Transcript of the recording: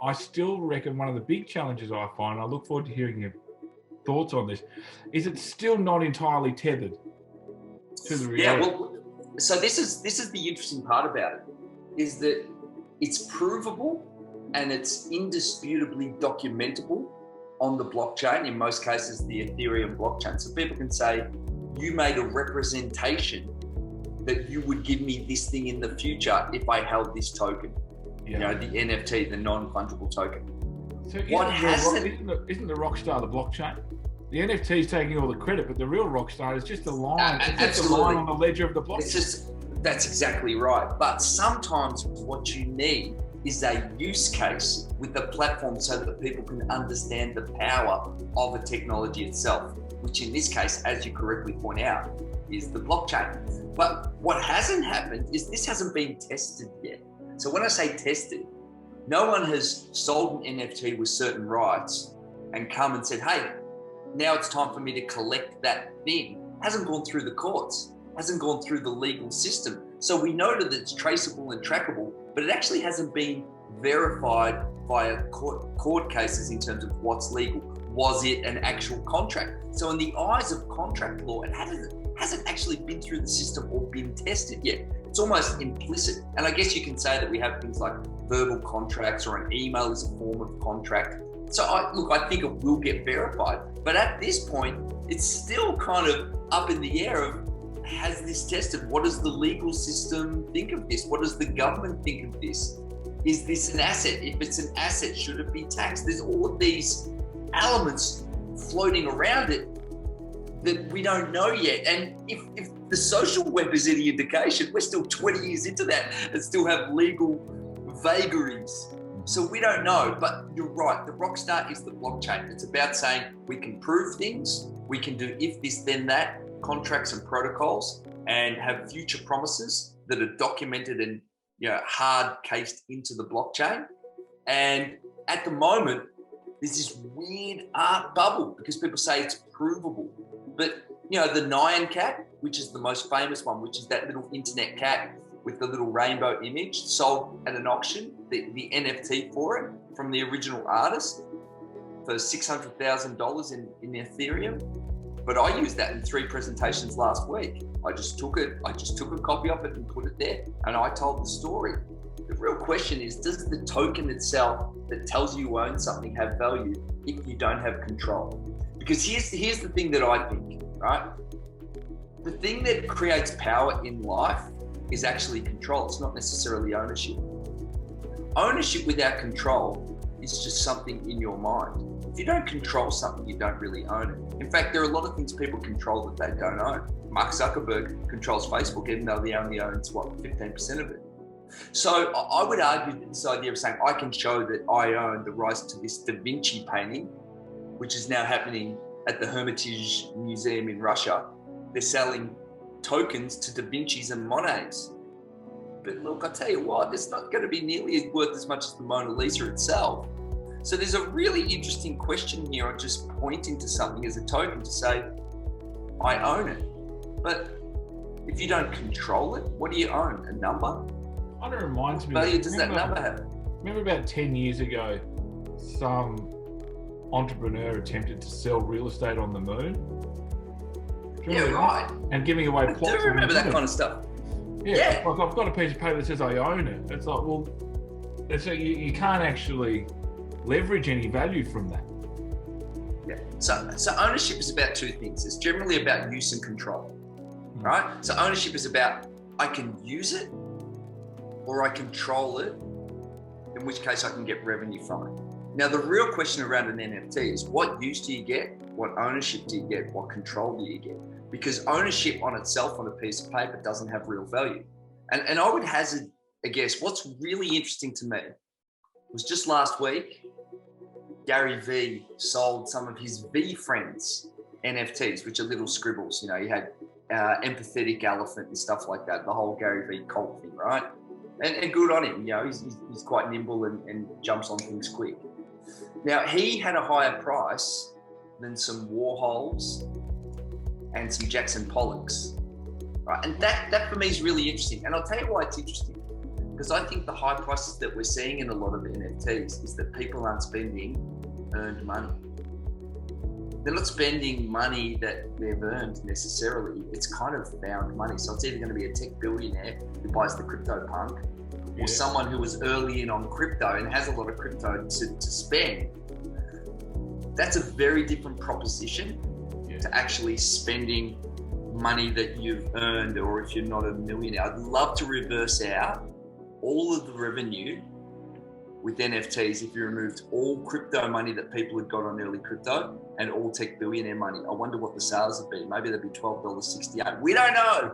I still reckon one of the big challenges I find, I look forward to hearing your thoughts on this, is it's still not entirely tethered to the reality. Yeah, well, so this is the interesting part about it, is that it's provable and it's indisputably documentable on the blockchain, in most cases the Ethereum blockchain. So people can say, you made a representation that you would give me this thing in the future if I held this token. You know, the NFT, the non-fungible token. So isn't the rock star the blockchain? The NFT is taking all the credit, but the real rock star is just a line. It's just a line on the ledger of the blockchain. That's exactly right. But sometimes what you need is a use case with the platform so that people can understand the power of a technology itself, which in this case, as you correctly point out, is the blockchain. But what hasn't happened is this hasn't been tested yet. So when I say tested, no one has sold an NFT with certain rights and come and said, hey, now it's time for me to collect that thing. Hasn't gone through the courts, hasn't gone through the legal system. So we know that it's traceable and trackable, but it actually hasn't been verified via court cases in terms of what's legal. Was it an actual contract? So in the eyes of contract law, it hasn't actually been through the system or been tested yet. It's almost implicit. And I guess you can say that we have things like verbal contracts, or an email is a form of contract. So I think it will get verified. But at this point, it's still kind of up in the air of, has this tested? What does the legal system think of this? What does the government think of this? Is this an asset? If it's an asset, should it be taxed? There's all of these elements floating around it that we don't know yet. And if the social web is any indication, we're still 20 years into that and still have legal vagaries. So we don't know, but you're right. The rockstar is the blockchain. It's about saying we can prove things, we can do if this, then that, contracts and protocols, and have future promises that are documented and hard cased into the blockchain. And at the moment, there's this weird art bubble because people say it's provable. But the Nyan cat, which is the most famous one, which is that little internet cat with the little rainbow image, sold at an auction, the NFT Forum from the original artist for $600,000 in Ethereum. But I used that in 3 presentations last week. I just took a copy of it and put it there, and I told the story. The real question is, does the token itself that tells you own something have value if you don't have control? Because here's the thing that I think, right? The thing that creates power in life is actually control. It's not necessarily ownership. Ownership without control is just something in your mind. If you don't control something, you don't really own it. In fact, there are a lot of things people control that they don't own. Mark Zuckerberg controls Facebook, even though he only owns 15% of it. So I would argue that this idea of saying I can show that I own the rights to this Da Vinci painting, which is now happening at the Hermitage Museum in Russia. They're selling tokens to Da Vinci's and Monet's. But look, I tell you what, it's not going to be nearly worth as much as the Mona Lisa itself. So there's a really interesting question here on just pointing to something as a token to say, I own it. But if you don't control it, what do you own? A number? Kind of reminds me. What value does that number have? Remember about 10 years ago, some entrepreneur attempted to sell real estate on the moon? Yeah, right. And giving away plots. I do remember that kind of stuff. Yeah. Like I've got a piece of paper that says I own it. It's like, well, so you can't actually leverage any value from that. Yeah. So ownership is about 2 things. It's generally about use and control, right? So ownership is about I can use it or I control it, in which case I can get revenue from it. Now, the real question around an NFT is what use do you get? What ownership do you get? What control do you get? Because ownership on itself on a piece of paper doesn't have real value. And I would hazard a guess. What's really interesting to me was just last week, Gary V sold some of his V friends NFTs, which are little scribbles. You had empathetic elephant and stuff like that, the whole Gary V cult thing, right? And good on him. He's quite nimble and jumps on things quick. Now, he had a higher price than some Warhols and some Jackson Pollocks, right? And that for me is really interesting. And I'll tell you why it's interesting. Because I think the high prices that we're seeing in a lot of NFTs is that people aren't spending earned money. They're not spending money that they've earned necessarily. It's kind of found money. So it's either going to be a tech billionaire who buys the crypto punk, or someone who was early in on crypto and has a lot of crypto to spend. That's a very different proposition to actually spending money that you've earned, or if you're not a millionaire. I'd love to reverse out all of the revenue with NFTs if you removed all crypto money that people had got on early crypto and all tech billionaire money. I wonder what the sales would be. Maybe they'd be $12.68. We don't know.